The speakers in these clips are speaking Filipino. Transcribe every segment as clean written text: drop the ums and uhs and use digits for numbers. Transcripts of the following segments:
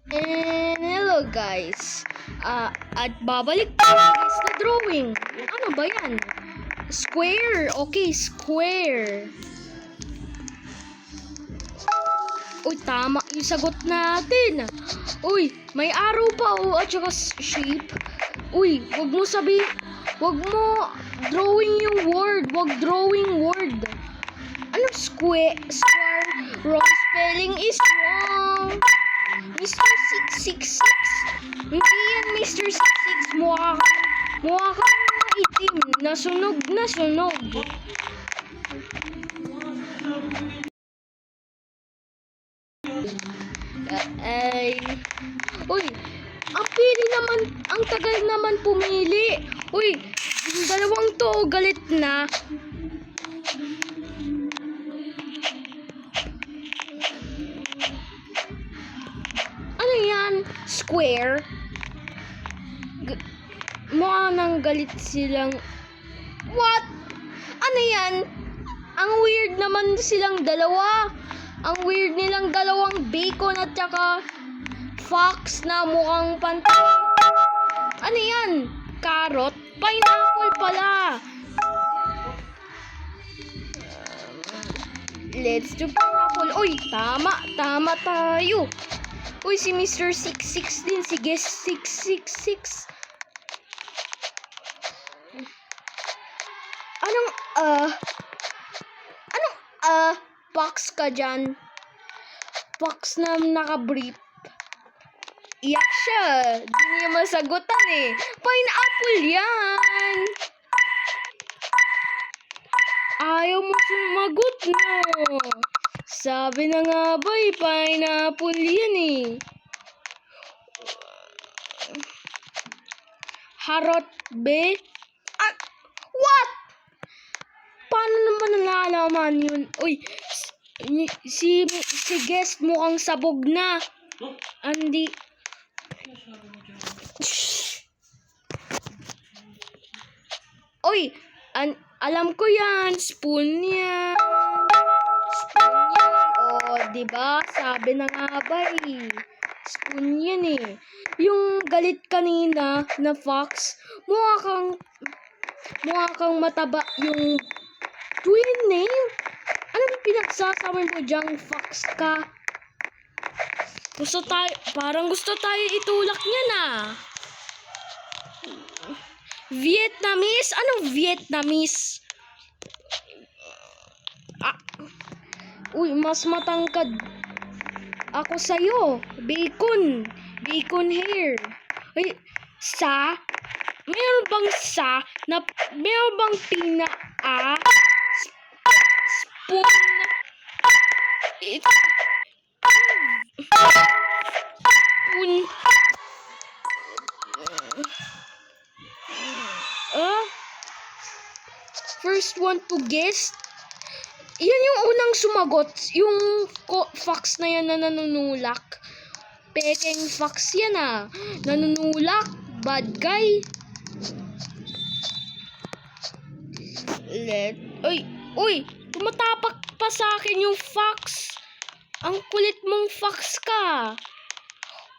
And hello guys. At babalik tayo guys na drawing. Ano ba yan? Square. Okay, square. Uy, tama yung sagot natin. Uy, may arrow pa at saka shape. Uy, wag mo drawing yung word. Wag drawing word. Anong square? Wrong spelling is wrong. Mr. 666. Hindi yan Mr. 66. Mukha kang itim. Nasunog. Uy, ang tagal naman pumili. Uy, yung dalawang to, galit na. Ano yan? Square? Mukha nang galit silang. What? Ano yan? Ang weird naman silang dalawa. Ang weird nilang dalawang bacon at saka fox na mukhang pantay. Ano yan? Carrot? Pineapple pala. Let's do pineapple. Uy, tama tayo. Uy, si Mr. 66 din. Si Guest 666. Fox ka dyan. Fox na naka-brief. Iyak siya. Di niya masagutan eh. Pineapple yan. Ayaw mo sumagot na. Sabi na nga ba pineapple yan eh. Harot be? What? Paano naman nalalaman yun? Uy, si guest mukhang sabog na. Andi. Uy, alam ko yan. Spoon yan. Diba? Sabi na nga ba eh. Spoon yan eh. Yung galit kanina na fox, mukha kang mataba yung twin name. Ano pinagsasama mo diyang fox ka? Parang gusto tayo itulak niya na. Vietnamese? Anong Vietnamese? Uy, mas matangkad ako sa'yo. Bacon hair. Uy, meron bang meron bang spoon? First one to guess. Yan yung unang sumagot. Yung fox na yan na nanunulak. Pekeng fox yan ah. Nanunulak. Bad guy. Uy, tumatapak pa sa akin yung fox. Ang kulit mong fox ka.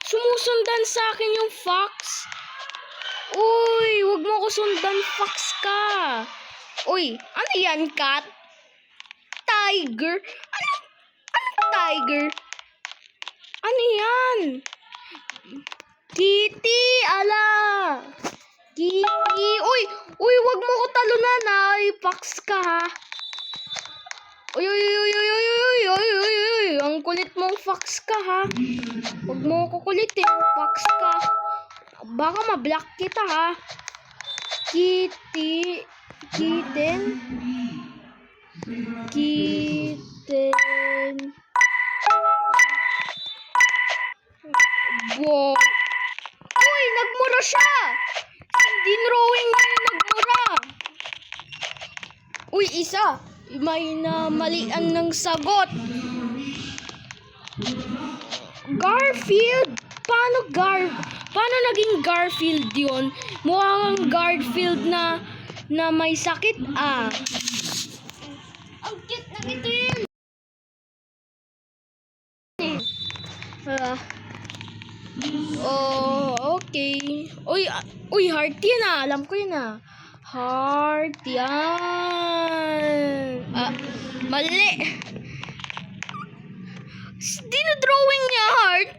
Sumusundan sa akin yung fox. Uy, wag mo ko sundan, fox ka. Uy, ano yan, cat? Tiger? Ano tiger? Ano yan? Kitty, ala. Kitty. Uy, wag mo ko talunan ay, fox ka ha. Uy. Ang kulit mong fox ka ha. Wag mo ko kulitin, fox ka. Baka ma-block kita ha. Kitten. Wow. Uy, nagmura siya. Hindi drawing na yung nagmura. Uy, isa. May namalian ng sagot. Garfield? Paano naging Garfield yun? Mukhang Garfield na may sakit ah. Ang cute na itim. Oh, okay. Uy, heart yan ah. Alam ko yun ah. Heart yan. Mali. Dinodrawing niya heart.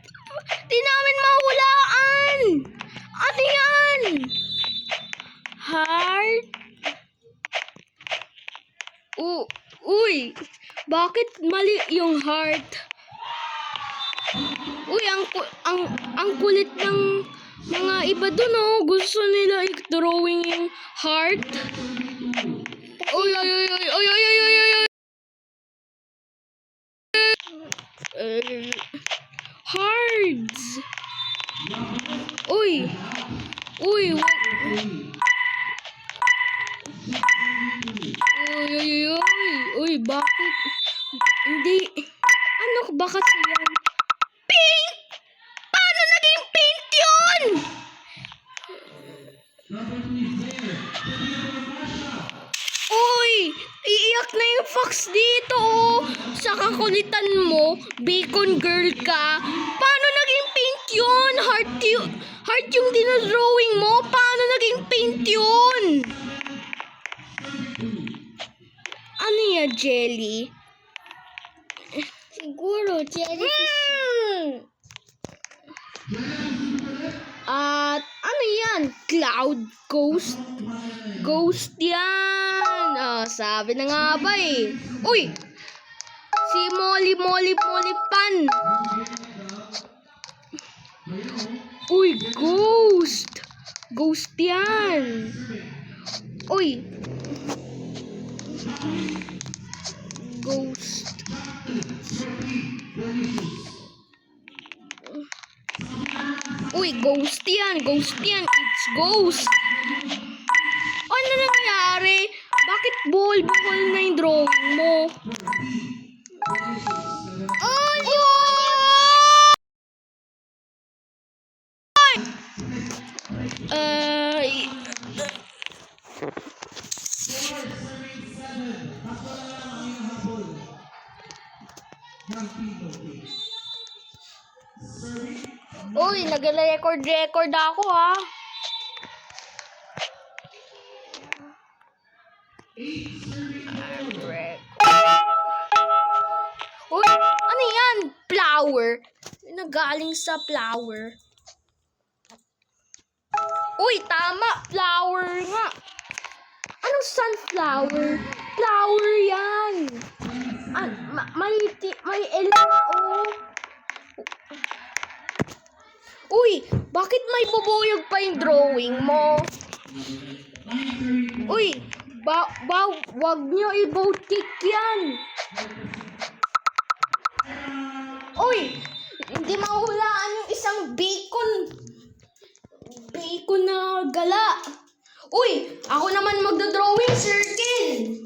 Di namin mahulaan. Ano yan? Heart? Uy, bakit mali yung heart? Uy, ang kulit ng mga iba dun oh. Gusto nila i-drawing yung heart. Uy. Hearts. Uy. Uy, bakit? Hindi. Ano ba kasi yan? Pink! Paano naging pink yun? Uy! Iiyak na yung fox dito oh. Sa kakulitan mo, bacon girl ka. Paano naging pink yun? Heart yung dinodrawing mo. Paano naging pink yun? Ano yan, jelly? Siguro, jellyfish. At ano yan? Cloud ghost? Ghost yan. Sabi na nga ba eh. Uy! Si Molly Pan. Uy, ghost. Ghost yan. Uy. Ghost. Uy, ghost yan. Ghost yan. It's ghost. Ano nangyari? Bakit buhol-buhol na yung drawing mo? Ano? Uy, nag-record ako ha. Uy, ano yan? Flower. Nagaling sa flower. Uy, tama. Flower nga. Anong sunflower? Flower yan. May ela, oh. Uy, bakit may bubuyog pa yung drawing mo? Uy, wag nyo i-vote kick yan. Uy, hindi mahulaan yung isang bacon na gala. Uy, ako naman magdodrawing circle.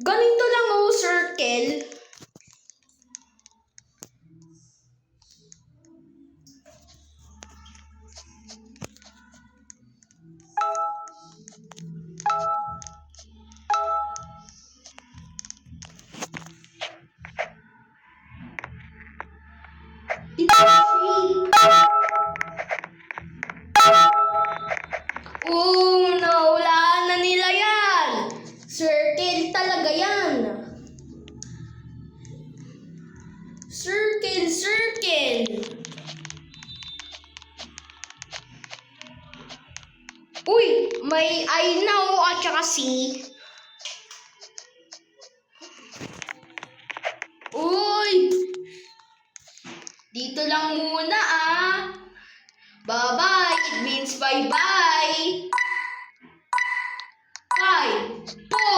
Ganito lang oh, circle. Nahulaan na nila yan. Circle talaga yan. Circle. Uy, may I now at saka C. Uy, dito lang muna ah. Bye-bye. It means bye-bye.